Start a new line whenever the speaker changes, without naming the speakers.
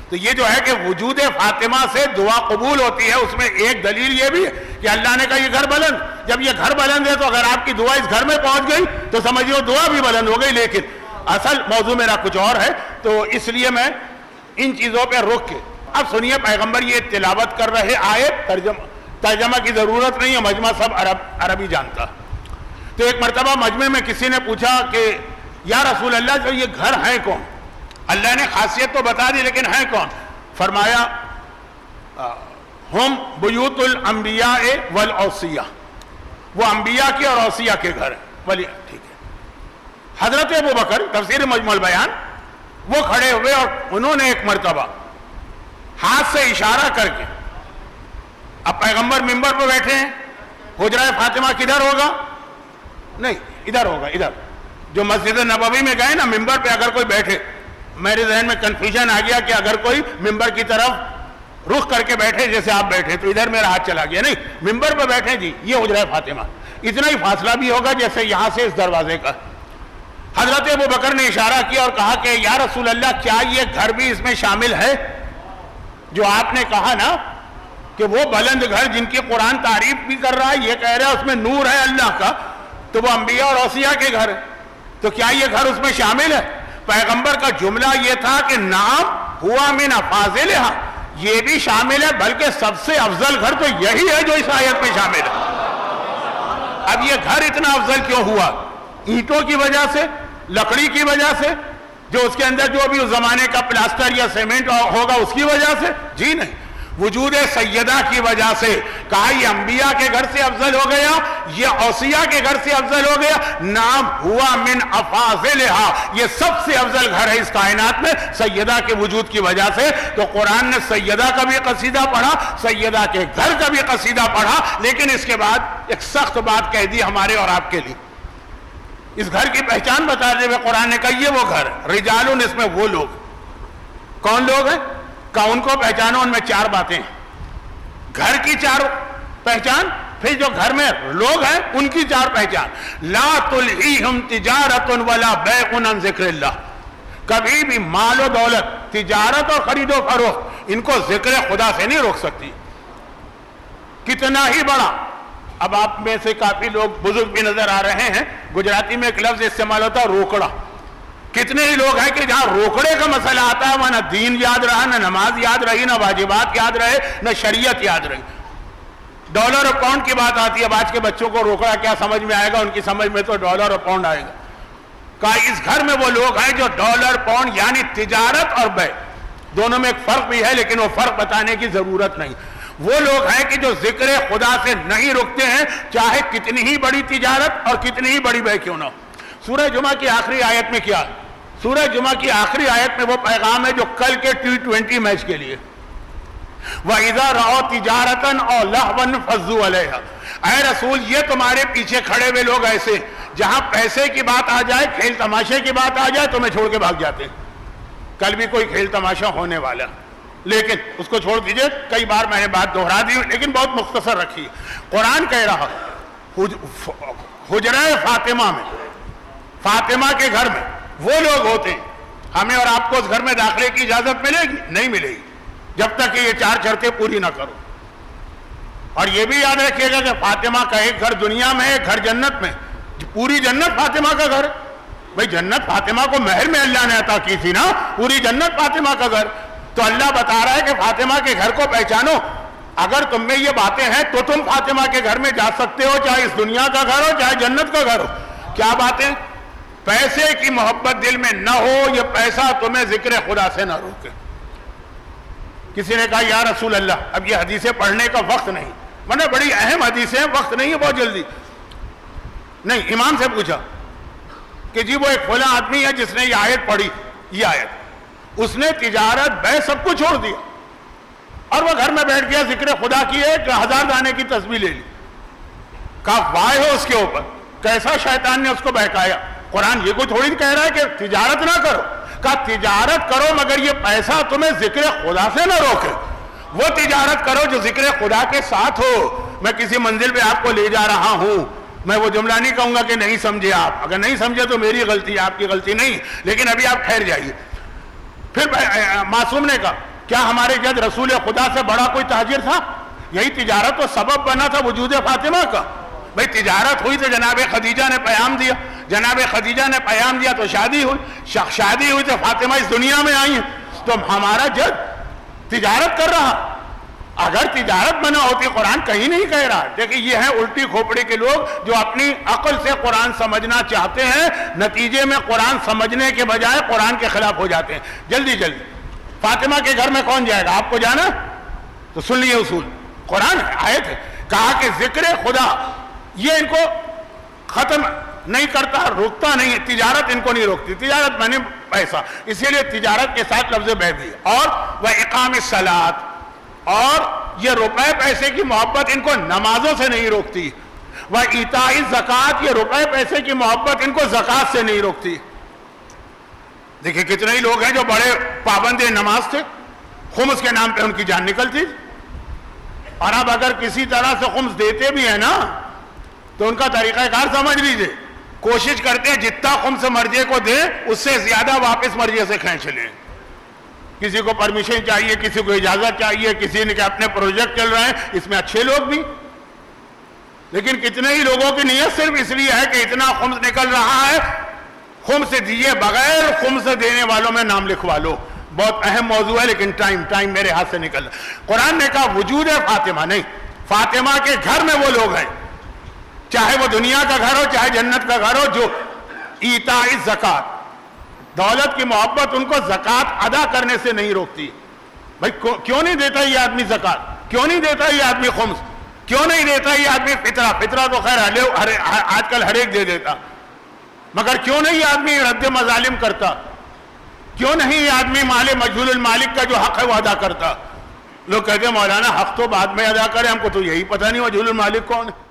تو یہ جو ہے کہ وجود فاطمہ سے دعا قبول ہوتی ہے، اس میں ایک دلیل یہ بھی ہے کہ اللہ نے کہا یہ گھر بلند، جب یہ گھر بلند ہے تو اگر آپ کی دعا اس گھر میں پہنچ گئی تو سمجھو دعا بھی بلند ہو گئی. لیکن اصل موضوع میرا کچھ اور ہے، تو اس لیے میں ان چیزوں پہ رک کے اب سنیے. پیغمبر یہ تلاوت کر رہے آیت، ترجمہ کی ضرورت نہیں ہے، مجمع سب عربی جانتا. تو ایک مرتبہ مجمع میں کسی نے پوچھا کہ یا رسول اللہ جو یہ گھر ہیں کون؟ اللہ نے خاصیت تو بتا دی لیکن ہیں کون؟ فرمایا ہم بیوت الانبیاء والاوصیاء، وہ انبیاء کے اور اوصیاء کے گھر ہیں. ولی ٹھیک ہے. حضرت ابو بکر تفسیر مجمع البیان وہ کھڑے ہوئے اور انہوں نے ایک مرتبہ ہاتھ سے اشارہ کر کے، اب پیغمبر منبر پہ بیٹھے ہیں، حجرہ فاطمہ کدھر ہوگا؟ نہیں ادھر ہوگا، ادھر جو مسجد نبوی میں گئے نا منبر پہ اگر کوئی بیٹھے، میرے ذہن میں کنفیوژن آ گیا کہ اگر کوئی منبر کی طرف رخ کر کے بیٹھے جیسے آپ بیٹھے تو ادھر میرا ہاتھ چلا گیا. نہیں، منبر پہ بیٹھے جی، یہ حجرہ فاطمہ، اتنا ہی فاصلہ بھی ہوگا جیسے یہاں سے اس دروازے کا. حضرت ابو بکر نے اشارہ کیا اور کہا کہ یا رسول اللہ کیا یہ گھر بھی اس میں شامل ہے جو آپ نے کہا نا کہ وہ بلند گھر جن کی قرآن تعریف بھی کر رہا ہے، یہ کہہ رہا ہے اس میں نور ہے اللہ کا، تو وہ انبیاء اور اوصیاء کے گھر ہے، تو کیا یہ گھر اس میں شامل ہے؟ پیغمبر کا جملہ یہ تھا کہ نام ہوا من افاضلھا، یہ بھی شامل ہے، بلکہ سب سے افضل گھر تو یہی ہے جو اس آیت میں شامل ہے. اب یہ گھر اتنا افضل کیوں ہوا؟ اینٹوں کی وجہ سے، لکڑی کی وجہ سے، جو اس کے اندر جو بھی اس زمانے کا پلاسٹر یا سیمنٹ ہوگا اس کی وجہ سے؟ جی نہیں، وجود سیدہ کی وجہ سے. کہا یہ انبیاء کے گھر سے افضل ہو گیا، یہ اوصیاء کے گھر سے افضل ہو گیا. نام ہوا من افاضلھا، یہ سب سے افضل گھر ہے اس کائنات میں سیدہ کے وجود کی وجہ سے. تو قرآن نے سیدہ کا بھی قصیدہ پڑھا، سیدہ کے گھر کا بھی قصیدہ پڑھا، لیکن اس کے بعد ایک سخت بات کہہ دی ہمارے اور آپ کے لیے. اس گھر کی پہچان بتاتے ہوئے قرآن نے کہا یہ وہ گھر رجالون، اس میں وہ لوگ. کون لوگ ہیں؟ کہ ان کو پہچانو، ان میں 4 باتیں ہیں. گھر کی 4 پہچان، پھر جو گھر میں لوگ ہیں ان کی 4 پہچان. لا تلہیہم تجارت ولا بیع عن ذکر اللہ، کبھی بھی مال و دولت، تجارت اور خرید و فروخت ان کو ذکر خدا سے نہیں روک سکتی. کتنا ہی بڑا، اب آپ میں سے کافی لوگ بزرگ بھی نظر آ رہے ہیں، گجراتی میں ایک لفظ استعمال ہوتا ہے روکڑا. کتنے ہی لوگ ہیں کہ جہاں روکڑے کا مسئلہ آتا ہے وہاں نہ دین یاد رہا، نہ نماز یاد رہی، نہ واجبات یاد رہے، نہ شریعت یاد رہی. ڈالر اور پاؤنڈ کی بات آتی ہے، اب آج کے بچوں کو روکڑا کیا سمجھ میں آئے گا؟ ان کی سمجھ میں تو ڈالر اور پاؤنڈ آئے گا. کہا اس گھر میں وہ لوگ ہیں جو ڈالر پاؤنڈ یعنی تجارت اور بیع دونوں میں ایک فرق بھی ہے لیکن وہ فرق بتانے کی ضرورت نہیں. وہ لوگ ہیں کہ جو ذکر خدا سے نہیں رکتے ہیں، چاہے کتنی ہی بڑی تجارت اور کتنی ہی بڑی بیع کیوں نہ ہو. سورہ جمعہ کی آخری آیت میں کیا؟ سورہ جمعہ کی آخری آیت میں وہ پیغام ہے جو کل کے T20 میچ کے لیے، وَإِذَا رَأَوْا تِجَارَةً أَوْ لَهْوًا انفَضُّوا عَلَيْهَا. اے رسول یہ تمہارے پیچھے کھڑے ہوئے لوگ ایسے جہاں پیسے کی بات آ جائے، کھیل تماشے کی بات آ جائے تمہیں چھوڑ کے بھاگ جاتے ہیں. کل بھی کوئی کھیل تماشا ہونے والا، لیکن اس کو چھوڑ دیجئے. کئی بار میں نے بات دہرا دی لیکن بہت مختصر رکھی. قرآن کہہ رہا حجرہ فاطمہ میں، فاطمہ کے گھر میں وہ لوگ ہوتے ہیں. ہمیں اور آپ کو اس گھر میں داخلے کی اجازت ملے گی؟ نہیں ملے گی جب تک کہ یہ 4 شرطیں پوری نہ کرو. اور یہ بھی یاد رکھیے گا کہ فاطمہ کا ایک گھر دنیا میں، ایک گھر جنت میں. پوری جنت فاطمہ کا گھر. بھئی جنت فاطمہ کو مہر میں اللہ نے عطا کی تھی نا، پوری جنت فاطمہ کا گھر. تو اللہ بتا رہا ہے کہ فاطمہ کے گھر کو پہچانو. اگر تم میں یہ باتیں ہیں تو تم فاطمہ کے گھر میں جا سکتے ہو، چاہے اس دنیا کا گھر ہو چاہے جنت کا گھر ہو. کیا باتیں؟ پیسے کی محبت دل میں نہ ہو، یہ پیسہ تمہیں ذکر خدا سے نہ روکے. کسی نے کہا یا رسول اللہ اب یہ حدیثیں پڑھنے کا وقت نہیں، ورنہ بڑی اہم حدیثیں ہیں، وقت نہیں ہے بہت جلدی. نہیں، امام سے پوچھا کہ جی وہ ایک فلاں آدمی ہے جس نے یہ آیت پڑھی، یہ آیت، اس نے تجارت بیع سب کو چھوڑ دیا اور وہ گھر میں بیٹھ گیا، ذکر خدا کی ہے کہ 1000 دانے کی تسبیح لے لی. کہا وائے ہو اس کے اوپر، کیسا شیطان نے اس کو بہکایا. قرآن یہ کوئی تھوڑی کہہ رہا ہے کہ تجارت نہ کرو. کہا تجارت کرو مگر یہ پیسہ تمہیں ذکر خدا سے نہ روکے. وہ تجارت کرو جو ذکر خدا کے ساتھ ہو. میں کسی منزل پہ آپ کو لے جا رہا ہوں، میں وہ جملہ نہیں کہوں گا کہ نہیں سمجھے آپ. اگر نہیں سمجھے تو میری غلطی، آپ کی غلطی نہیں، لیکن ابھی آپ ٹھہر جائیے. پھر معصوم نے کہا کیا ہمارے جد رسول خدا سے بڑا کوئی تاجر تھا؟ یہی تجارت تو سبب بنا تھا وجود فاطمہ کا. بھئی تجارت ہوئی تو جناب خدیجہ نے پیام دیا، جناب خدیجہ نے پیام دیا تو شادی ہوئی، شادی ہوئی تو فاطمہ اس دنیا میں آئی ہیں. تو ہمارا جد تجارت کر رہا. اگر تجارت بنا ہوتی قرآن کہیں نہیں کہہ رہا. دیکھیں یہ ہیں الٹی کھوپڑی کے لوگ جو اپنی عقل سے قرآن سمجھنا چاہتے ہیں، نتیجے میں قرآن سمجھنے کے بجائے قرآن کے خلاف ہو جاتے ہیں. جلدی جلدی فاطمہ کے گھر میں کون جائے گا؟ آپ کو جانا تو سن لیے اصول. قرآن آیت ہے، کہا کہ ذکر خدا یہ ان کو ختم نہیں کرتا، روکتا نہیں ہے. تجارت ان کو نہیں روکتی. تجارت میں نے پیسہ، اسی لیے تجارت کے ساتھ لفظ بے بھی. اور وہ اقام الصلاۃ، اور یہ روپے پیسے کی محبت ان کو نمازوں سے نہیں روکتی. وہ ایتاء الزکوٰۃ، یہ روپے پیسے کی محبت ان کو زکوٰۃ سے نہیں روکتی. دیکھیں کتنے ہی لوگ ہیں جو بڑے پابند نماز تھے، خمس کے نام پہ ان کی جان نکلتی. اور اب اگر کسی طرح سے خمس دیتے بھی ہیں نا تو ان کا طریقہ کار سمجھ لیجیے، کوشش کرتے ہیں جتنا خمس مرضیے کو دیں اس سے زیادہ واپس مرضیے سے کھینچ لیں. کسی کو پرمیشن چاہیے، کسی کو اجازت چاہیے، کسی نے کہ اپنے پروجیکٹ چل رہے ہیں، اس میں اچھے لوگ بھی. لیکن کتنے ہی لوگوں کی نیت صرف اس لیے ہے کہ اتنا خمس نکل رہا ہے، خمس دیے بغیر خمس دینے والوں میں نام لکھوا لو. بہت اہم موضوع ہے لیکن ٹائم میرے ہاتھ سے نکل رہا. قرآن نے کہا وجود ہے فاطمہ نہیں، فاطمہ کے گھر میں وہ لوگ ہیں، چاہے وہ دنیا کا گھر ہو چاہے جنت کا گھر ہو، جو ایتاء الزکوٰۃ، دولت کی محبت ان کو زکوٰۃ ادا کرنے سے نہیں روکتی. بھائی کیوں نہیں دیتا یہ آدمی زکوٰۃ؟ کیوں نہیں دیتا یہ آدمی خمس؟ کیوں نہیں دیتا یہ آدمی فطرہ؟ فطرہ تو خیر آج کل ہر ایک دے دیتا، مگر کیوں نہیں یہ آدمی رد مظالم کرتا؟ کیوں نہیں یہ آدمی مال مجہول المالک کا جو حق ہے وہ ادا کرتا؟ لوگ کہتے ہیں مولانا حق تو بعد میں ادا کرے، ہم کو تو یہی پتہ نہیں مجہول المالک کون ہے.